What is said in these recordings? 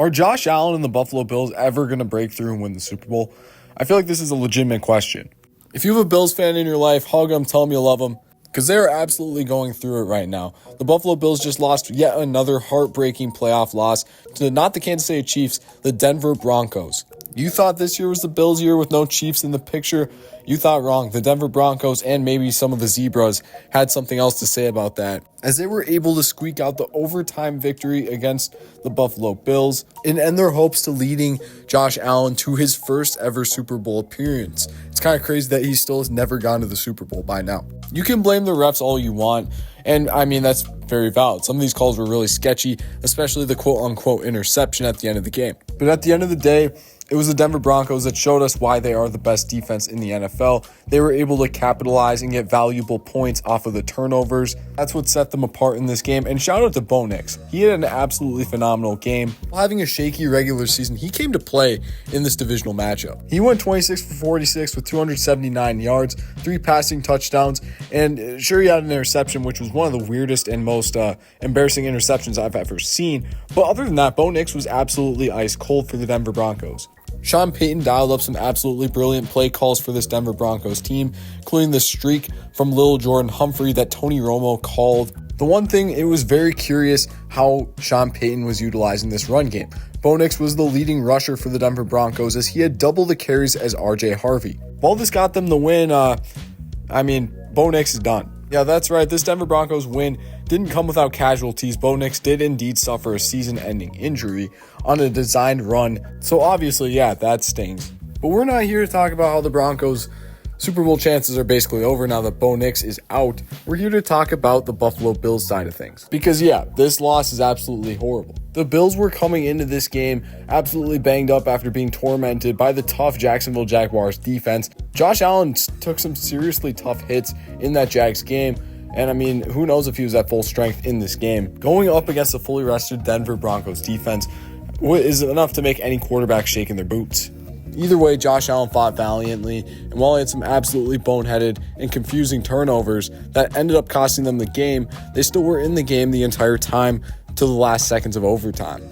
Are Josh Allen and the Buffalo Bills ever going to break through and win the Super Bowl? I feel like this is a legitimate question. If you have a Bills fan in your life, hug them, tell them you love them, because they're absolutely going through it right now. The Buffalo Bills just lost yet another heartbreaking playoff loss to not the Kansas City Chiefs, the Denver Broncos. You thought this year was the Bills' year with no Chiefs in the picture? You thought wrong. The Denver Broncos and maybe some of the Zebras had something else to say about that, as they were able to squeak out the overtime victory against the Buffalo Bills and end their hopes to leading Josh Allen to his first ever Super Bowl appearance. It's kind of crazy that he still has never gone to the Super Bowl by now. You can blame the refs all you want, and I mean, that's very valid. Some of these calls were really sketchy, especially the quote-unquote interception at the end of the game. But at the end of the day, it was the Denver Broncos that showed us why they are the best defense in the NFL. They were able to capitalize and get valuable points off of the turnovers. That's what set them apart in this game. And shout out to Bo Nix. He had an absolutely phenomenal game. While having a shaky regular season, he came to play in this divisional matchup. He went 26 for 46 with 279 yards, 3 passing touchdowns, and sure, he had an interception, which was one of the weirdest and most embarrassing interceptions I've ever seen. But other than that, Bo Nix was absolutely ice cold for the Denver Broncos. Sean Payton dialed up some absolutely brilliant play calls for this Denver Broncos team, including the streak from Lil Jordan Humphrey that Tony Romo called. The one thing, it was very curious how Sean Payton was utilizing this run game. Bo Nix was the leading rusher for the Denver Broncos as he had double the carries as RJ Harvey. While this got them the win, Bo Nix is done. Yeah, that's right. This Denver Broncos win didn't come without casualties. Bo Nix did indeed suffer a season-ending injury on a designed run. So obviously, yeah, that stings. But we're not here to talk about how the Broncos' Super Bowl chances are basically over now that Bo Nix is out. We're here to talk about the Buffalo Bills side of things. Because yeah, this loss is absolutely horrible. The Bills were coming into this game absolutely banged up after being tormented by the tough Jacksonville Jaguars defense. Josh Allen took some seriously tough hits in that Jags game. And I mean, who knows if he was at full strength in this game. Going up against a fully rested Denver Broncos defense is enough to make any quarterback shake in their boots. Either way, Josh Allen fought valiantly, and while he had some absolutely boneheaded and confusing turnovers that ended up costing them the game, they still were in the game the entire time to the last seconds of overtime.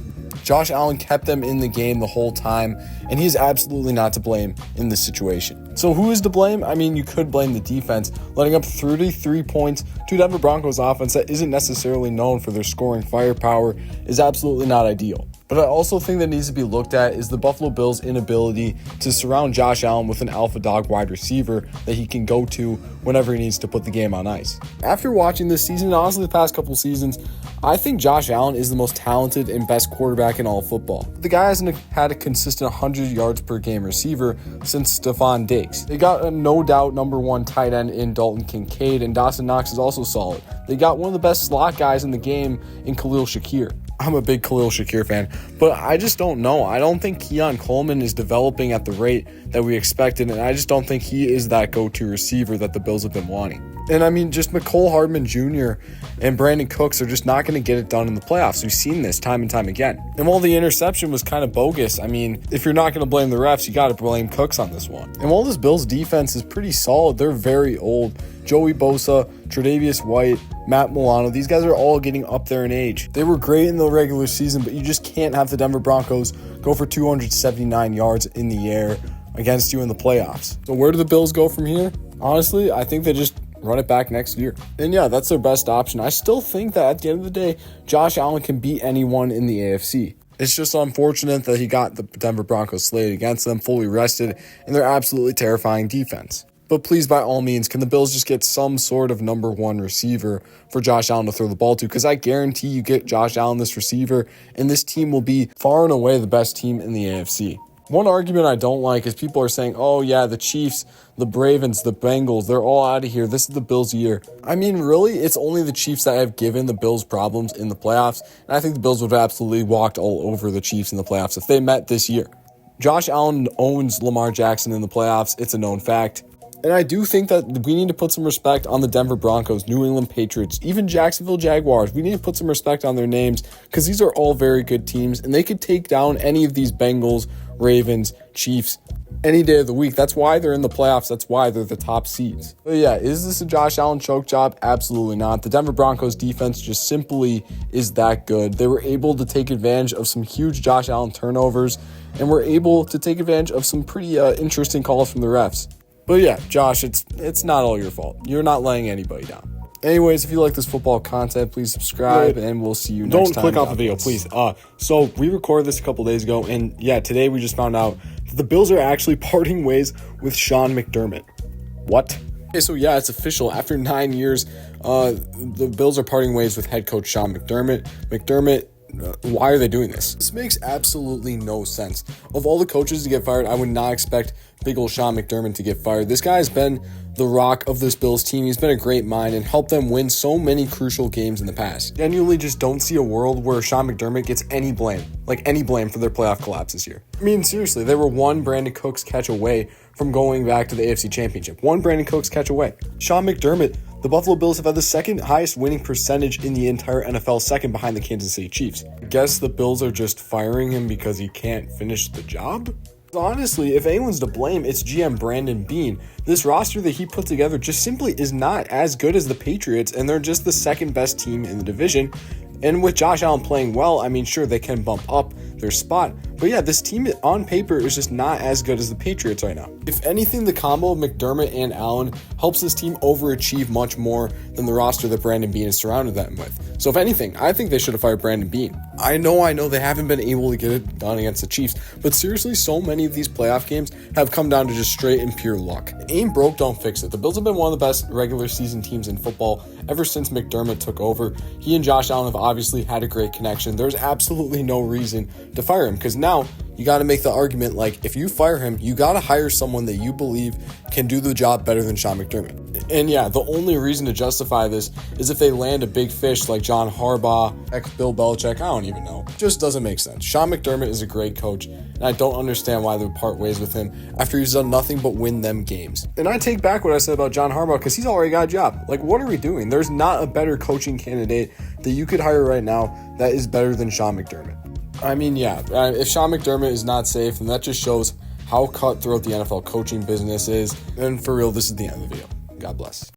Josh Allen kept them in the game the whole time, and he's absolutely not to blame in this situation. So who is to blame? I mean, you could blame the defense. Letting up 33 points to Denver Broncos offense that isn't necessarily known for their scoring firepower is absolutely not ideal. But I also think that needs to be looked at is the Buffalo Bills' inability to surround Josh Allen with an alpha dog wide receiver that he can go to whenever he needs to put the game on ice. After watching this season, honestly the past couple seasons, I think Josh Allen is the most talented and best quarterback in all of football. The guy hasn't had a consistent 100 yards per game receiver since Stephon Diggs. They got a no doubt number 1 tight end in Dalton Kincaid, and Dawson Knox is also solid. They got one of the best slot guys in the game in Khalil Shakir. I'm a big Khalil Shakir fan, but I just don't know. I don't think Keon Coleman is developing at the rate that we expected, and I just don't think he is that go-to receiver that the Bills have been wanting. And I mean, just McCole Hardman Jr. and Brandon Cooks are just not going to get it done in the playoffs. We've seen this time and time again. And while the interception was kind of bogus, I mean, if you're not going to blame the refs, you got to blame Cooks on this one. And while this Bills defense is pretty solid, they're very old. Joey Bosa, Tre'Davious White, Matt Milano, these guys are all getting up there in age. They were great in the regular season, but you just can't have the Denver Broncos go for 279 yards in the air against you in the playoffs. So where do the Bills go from here? Honestly, I think they just run it back next year. And yeah, that's their best option. I still think that at the end of the day, Josh Allen can beat anyone in the AFC. It's just unfortunate that he got the Denver Broncos slated against them, fully rested, and their absolutely terrifying defense. But please, by all means, can the Bills just get some sort of number 1 receiver for Josh Allen to throw the ball to? Because I guarantee you get Josh Allen this receiver, and this team will be far and away the best team in the AFC. One argument I don't like is people are saying, oh yeah, the Chiefs, the Ravens, the Bengals, they're all out of here. This is the Bills' year. I mean, really, it's only the Chiefs that have given the Bills problems in the playoffs, and I think the Bills would have absolutely walked all over the Chiefs in the playoffs if they met this year. Josh Allen owns Lamar Jackson in the playoffs. It's a known fact. And I do think that we need to put some respect on the Denver Broncos, New England Patriots, even Jacksonville Jaguars. We need to put some respect on their names because these are all very good teams, and they could take down any of these Bengals, Ravens, Chiefs, any day of the week. That's why they're in the playoffs. That's why they're the top seeds. But yeah, is this a Josh Allen choke job? Absolutely not. The Denver Broncos defense just simply is that good. They were able to take advantage of some huge Josh Allen turnovers and were able to take advantage of some pretty interesting calls from the refs. But yeah, Josh, it's not all your fault. You're not laying anybody down. Anyways, if you like this football content, please subscribe, and we'll see you next time. Don't click off the video, please. So we recorded this a couple days ago, and yeah, today we just found out that the Bills are actually parting ways with Sean McDermott. What? Okay, so yeah, it's official. After 9 years, the Bills are parting ways with head coach Sean McDermott. Why are they doing this? This makes absolutely no sense. Of all the coaches to get fired, I would not expect big ol' Sean McDermott to get fired. This guy has been the rock of this Bills team. He's been a great mind and helped them win so many crucial games in the past. Genuinely just don't see a world where Sean McDermott gets any blame for their playoff collapse this year. I mean, seriously, they were one Brandon Cooks catch away from going back to the AFC Championship. One Brandon Cooks catch away. Sean McDermott, the Buffalo Bills have had the second highest winning percentage in the entire NFL, second behind the Kansas City Chiefs. I guess the Bills are just firing him because he can't finish the job? Honestly, if anyone's to blame, it's GM Brandon Beane. This roster that he put together just simply is not as good as the Patriots, and they're just the second best team in the division. And with Josh Allen playing well, I mean, sure, they can bump up their spot. But yeah, this team on paper is just not as good as the Patriots right now. If anything, the combo of McDermott and Allen helps this team overachieve much more than the roster that Brandon Beane has surrounded them with. So if anything, I think they should have fired Brandon Beane. I know they haven't been able to get it done against the Chiefs, but seriously, so many of these playoff games have come down to just straight and pure luck. Ain't broke, don't fix it. The Bills have been one of the best regular season teams in football ever since McDermott took over. He and Josh Allen have obviously had a great connection. There's absolutely no reason to fire him, because now you got to make the argument, like, if you fire him, you got to hire someone that you believe can do the job better than Sean McDermott. And yeah, the only reason to justify this is if they land a big fish like John Harbaugh, Bill Belichick. I don't even know. It just doesn't make sense. Sean McDermott is a great coach, and I don't understand why they would part ways with him after he's done nothing but win them games. And I take back what I said about John Harbaugh, because he's already got a job. Like, what are we doing? There's not a better coaching candidate that you could hire right now that is better than Sean McDermott. I mean, yeah, if Sean McDermott is not safe, then that just shows how cutthroat the NFL coaching business is. And for real, this is the end of the video. God bless.